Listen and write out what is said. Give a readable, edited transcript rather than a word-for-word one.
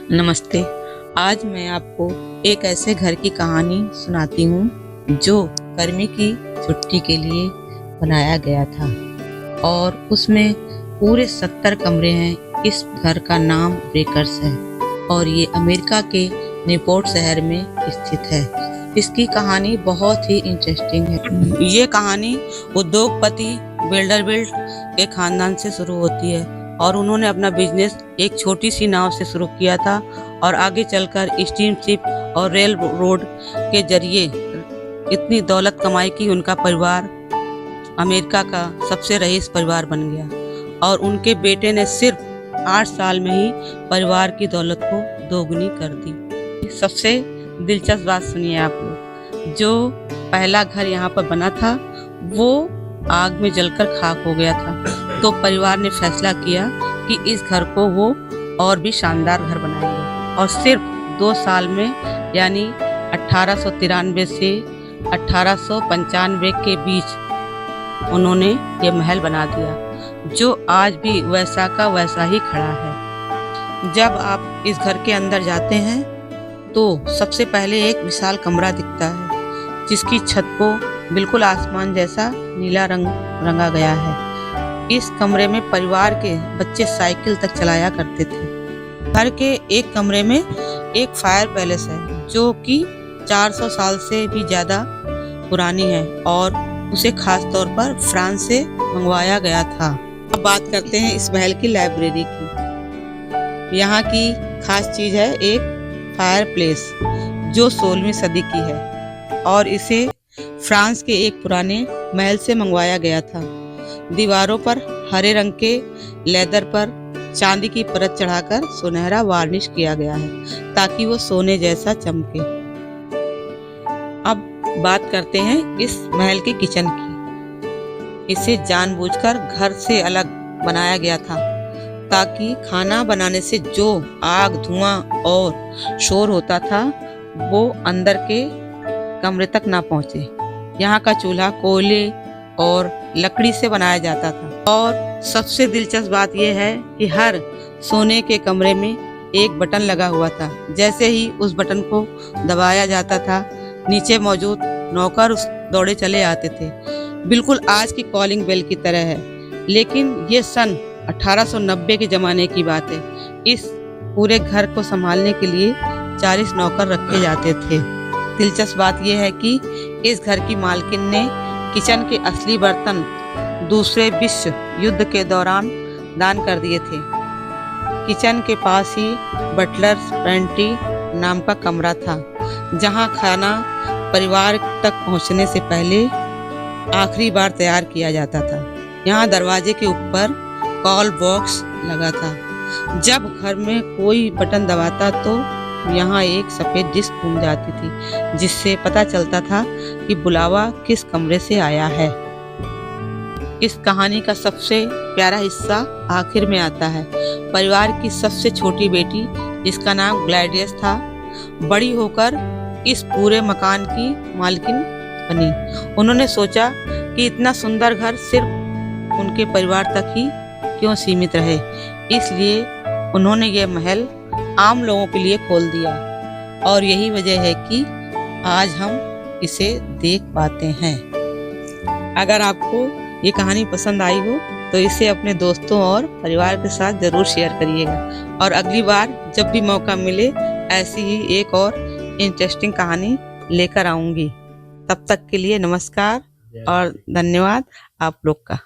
नमस्ते। आज मैं आपको एक ऐसे घर की कहानी सुनाती हूँ जो गर्मी की छुट्टी के लिए बनाया गया था और उसमें पूरे 70 कमरे हैं। इस घर का नाम ब्रेकर्स है और ये अमेरिका के न्यूपोर्ट शहर में स्थित है। इसकी कहानी बहुत ही इंटरेस्टिंग है। ये कहानी उद्योगपति वेल्डरबिल्ट के खानदान से शुरू होती है और उन्होंने अपना बिजनेस एक छोटी सी नाव से शुरू किया था और आगे चलकर स्टीमशिप और रेल रोड के जरिए इतनी दौलत कमाई कि उनका परिवार अमेरिका का सबसे रईस परिवार बन गया और उनके बेटे ने सिर्फ 8 साल में ही परिवार की दौलत को दोगुनी कर दी। सबसे दिलचस्प बात सुनिए आप लोग। जो पहला घर यहाँ पर बना था वो आग में जलकर खाक हो गया था, तो परिवार ने फैसला किया कि इस घर को वो और भी शानदार घर बनाएंगे और सिर्फ 2 साल में यानी 1893 से 1895 के बीच उन्होंने ये महल बना दिया जो आज भी वैसा का वैसा ही खड़ा है। जब आप इस घर के अंदर जाते हैं तो सबसे पहले एक विशाल कमरा दिखता है जिसकी छत को बिल्कुल आसमान जैसा नीला रंग रंगा गया है। इस कमरे में परिवार के बच्चे साइकिल तक चलाया करते थे। घर के एक कमरे में एक फायर पैलेस है जो कि 400 साल से भी ज्यादा पुरानी है और उसे खास तौर पर फ्रांस से मंगवाया गया था। अब बात करते हैं इस महल की लाइब्रेरी की। यहाँ की खास चीज है एक फायर प्लेस जो 16वीं सदी की है और इसे फ्रांस के एक पुराने महल से मंगवाया गया था। दीवारों पर हरे रंग के लेदर पर चांदी की परत चढ़ाकर सुनहरा वार्निश किया गया है ताकि वो सोने जैसा चमके। अब बात करते हैं इस महल के किचन की। इसे जानबूझकर घर से अलग बनाया गया था ताकि खाना बनाने से जो आग, धुआं और शोर होता था वो अंदर के कमरे तक ना पहुंचे। यहाँ का चूल्हा कोयले और लकड़ी से बनाया जाता था और सबसे दिलचस्प बात यह है कि हर सोने के कमरे में एक बटन लगा हुआ था। जैसे ही उस बटन को दबाया जाता था नीचे मौजूद नौकर उस दौड़े चले आते थे। बिल्कुल आज की कॉलिंग बेल की तरह है, लेकिन ये सन 1890 के ज़माने की बात है। इस पूरे घर को संभालने के लिए 40 नौकर रखे जाते थे। दिलचस्प बात यह है कि इस घर की मालकिन ने किचन के असली बर्तन दूसरे विश्व युद्ध के दौरान दान कर दिए थे। किचन के पास ही बटलर्स पेंट्री नाम का कमरा था जहां खाना परिवार तक पहुंचने से पहले आखिरी बार तैयार किया जाता था। यहाँ दरवाजे के ऊपर कॉल बॉक्स लगा था। जब घर में कोई बटन दबाता तो यहाँ एक सफेद डिस्क घूम जाती थी जिससे पता चलता था कि बुलावा किस कमरे से आया है। इस कहानी का सबसे प्यारा हिस्सा आखिर में आता है। परिवार की सबसे छोटी बेटी जिसका नाम ग्लैडियस था, बड़ी होकर इस पूरे मकान की मालकिन बनी। उन्होंने सोचा कि इतना सुंदर घर सिर्फ उनके परिवार तक ही क्यों सीमित रहे, इसलिए उन्होंने ये महल आम लोगों के लिए खोल दिया और यही वजह है कि आज हम इसे देख पाते हैं। अगर आपको ये कहानी पसंद आई हो तो इसे अपने दोस्तों और परिवार के साथ जरूर शेयर करिएगा और अगली बार जब भी मौका मिले ऐसी ही एक और इंटरेस्टिंग कहानी लेकर आऊंगी। तब तक के लिए नमस्कार और धन्यवाद आप लोग का।